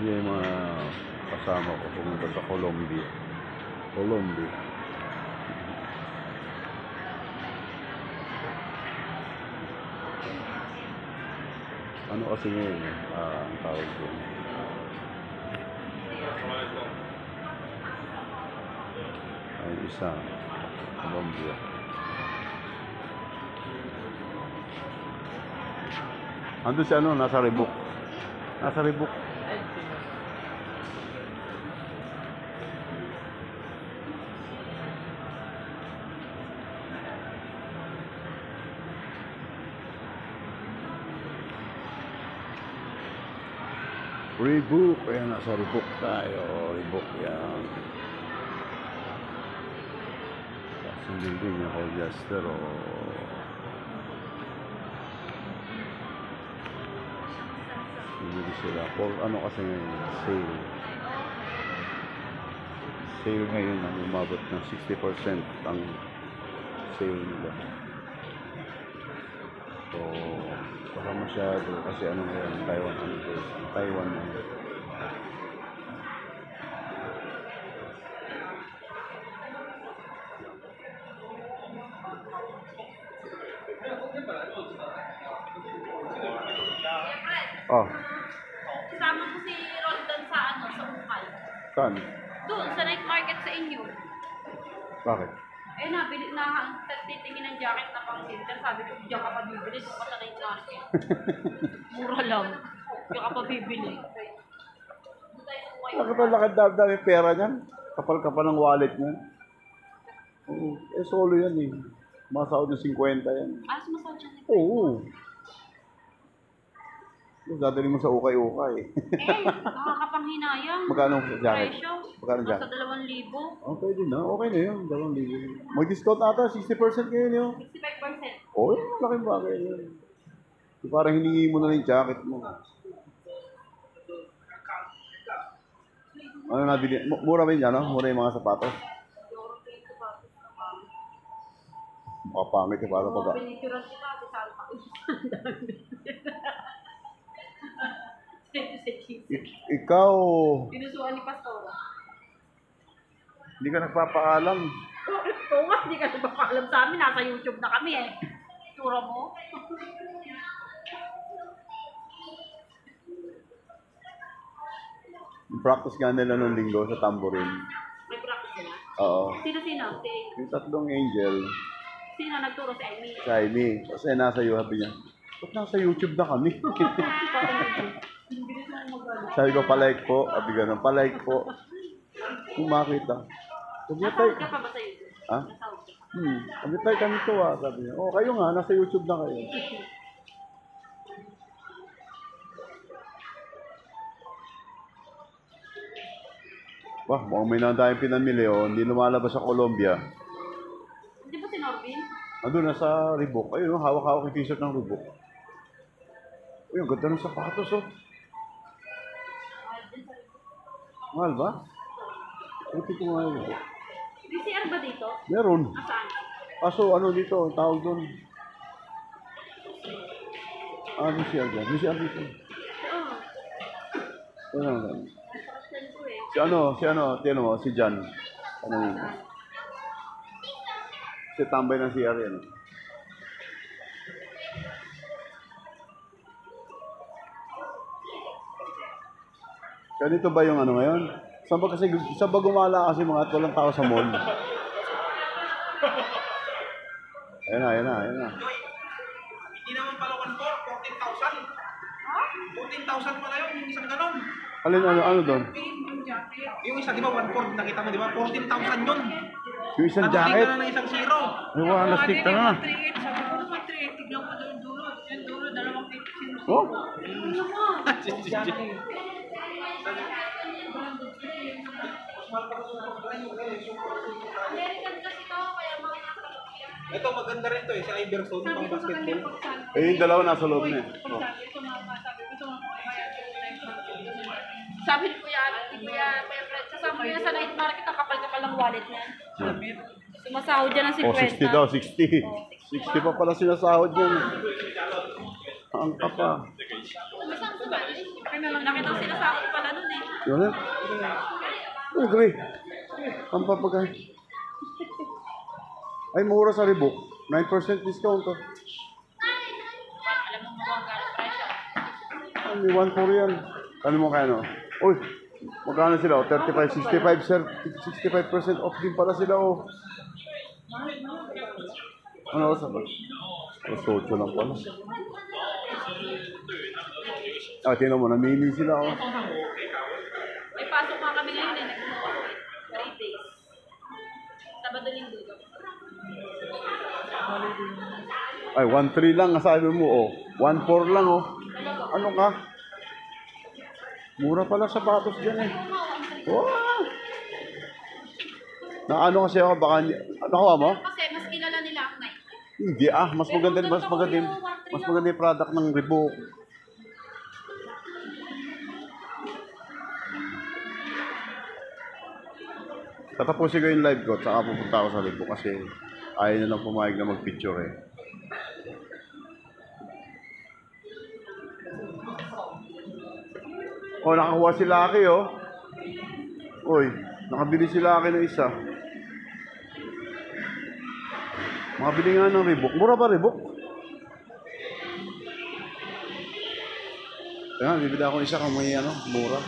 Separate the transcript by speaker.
Speaker 1: Yung mga kasama ko pumunta sa Colombia. Ano kasi ngayon ang tawag doon? Ay isa, Colombia. Andun si ano, nasa Ribok. Ribok, kaya nasa Ribok tayo. Ribok yan. Sundin din yung Hollister o hindi sila. For ano kasi ngayon, sale ngayon ang umabot ng 60% ang sale nila. So baka masyado kasi ano ngayon, Taiwan na. Oh,
Speaker 2: Kasama ko si Roldan sa Ukal.
Speaker 1: saan?
Speaker 2: Doon, sa night market sa inyo.
Speaker 1: Bakit?
Speaker 2: Eh, nabili na titingin ng jacket na pang winter. Sabi ko, diyan ka pa bibili. Doon ka sa night market. Mura lang. Diyan ka pa bibili.
Speaker 1: Bakit ang lakad-dami pera niyan? Kapal-kapal ng wallet niyan. Oo, solo yan eh. Masahod ng 50 yan.
Speaker 2: Sumasahod siya.
Speaker 1: Oo. Dadali mo sa ukay-ukay.
Speaker 2: Nakakapanghinayang.
Speaker 1: Magkano sa jacket?
Speaker 2: Presyo.
Speaker 1: Magkano jacket?
Speaker 2: Nasa 2,000.
Speaker 1: Oh, pwede na. Okay na yun. 2,000. Mag-discount ata. 60% ngayon yun.
Speaker 2: 65%.
Speaker 1: Oh, laking bagay yun. Parang hiningi mo na yung jacket mo. Ano nabili? Mura ba yun yan, no? Mura yung mga sapatos. Makapangit yung para pag...
Speaker 2: Pinituran kita. Santa ko.
Speaker 1: Ikaw,
Speaker 2: Pinusuan ni Pastora.
Speaker 1: hindi ka nagpapaalam.
Speaker 2: Bakit po nga? Hindi ka nagpapaalam sa amin. Nasa YouTube na kami eh. Tura mo.
Speaker 1: Practice nga nila nung linggo sa tambourine.
Speaker 2: May practice na.
Speaker 1: Oo.
Speaker 2: Sino?
Speaker 1: Yung tatlong angel,
Speaker 2: Sino nagturo sa Amy?
Speaker 1: si Amy. Kasi nasa iyo, sabi niya, ba't nasa YouTube na kami? Sabi ko, palike po. Sabi ganun, palike po. Kung makita. Sabi niya,
Speaker 2: Nasahod ka pa ba sa YouTube?
Speaker 1: Ha?
Speaker 2: Nasahod ka pa.
Speaker 1: Sabi tayo kami to sabi niya. Oh, kayo nga, nasa YouTube na kayo. Wah, mukhang may nandayang pinamili hindi lumalabas sa Colombia.
Speaker 2: Hindi ba si Norbin?
Speaker 1: Andun, nasa Reebok. Ayun, hawak-hawak yung t-shirt ng Reebok. Uy, ang ganda ng sapatos, Mahal ba? Ito ko nga yun.
Speaker 2: DCR ba dito?
Speaker 1: Meron.
Speaker 2: Saan?
Speaker 1: Kaso, ano dito, tawag doon. DCR dyan. DCR dito.
Speaker 2: Oo.
Speaker 1: Ano,
Speaker 2: Nasakasyan ko eh.
Speaker 1: Tiyan mo, si Jan. Ano yun? Si tambay ng CR yan. Ganito ba yung ano ngayon? Saan ba gumala kasi mga at walang tao sa mall? Ayan na.
Speaker 3: Hindi naman pala 14,000. Ha? 14,000 pala yun, yung isang ganon.
Speaker 1: Ano doon?
Speaker 3: Yung isa, di ba, 1/4, nakita mo, di ba? 14,000 yun.
Speaker 1: Yung isang jacket?
Speaker 3: Nagiging na ng isang zero.
Speaker 1: Yung wala stick ka na.
Speaker 2: 3.8, sabi ko naman 3.8, tignan mo doon dulo. Yung dulo, 2.50.
Speaker 1: Oh?
Speaker 2: Ano naman? American kasi to, kaya mga
Speaker 3: Ito, maganda rin to eh, sa Iverson, pang basketball.
Speaker 1: Yung dalawa nasa loob na eh.
Speaker 2: Sabi ni Kuya Fred, sasama mo yan sa night market, ang kapal-kapal ng wallet niyan. Sumasahod dyan ng 50.
Speaker 1: 60 daw, 60. 60 pa pala sinasahod yan. Ang kapa.
Speaker 2: Nakita ko sila sa akin pala nun eh.
Speaker 1: Yun na. Oh, gawin. Ang papagay. Ay, mura sa Reebok. 9% discount to.
Speaker 2: Alam mo magkano presyo.
Speaker 1: Ay, may 1 yan. Ano mo kaya, no? Uy, magkano sila? Oh, 35, 65, sir. 65% off din pala sila, oh. Ano oras ba? Alas 8 lang pala. Ah, tingnan mo, namili sila, oh.
Speaker 2: May pasok nga kami ngayon eh. Nagkumuha ko 3 days. Sabado linggo.
Speaker 1: Ay, 1.3 lang, sabi mo, oh. 1.4 lang, oh. Ano ka? Mura pala sapatos dyan, eh. Wow! Na ano kasi ako, baka, nakuha mo?
Speaker 2: Kasi mas kilala nila ako na.
Speaker 1: Hindi, mas maganda, mas maganda yung product ng Reebok. Tatapusin ko yung live ko, tsaka pupunta ako sa Reebok kasi ayaw na lang pumayag na mag-picture eh. Oh, nakakuha si Lucky, oh. Uy, nakabili si Lucky ng isa. Makabili nga ng Reebok. Mura ba Reebok? Kaya, bibili ako isa kung may mura.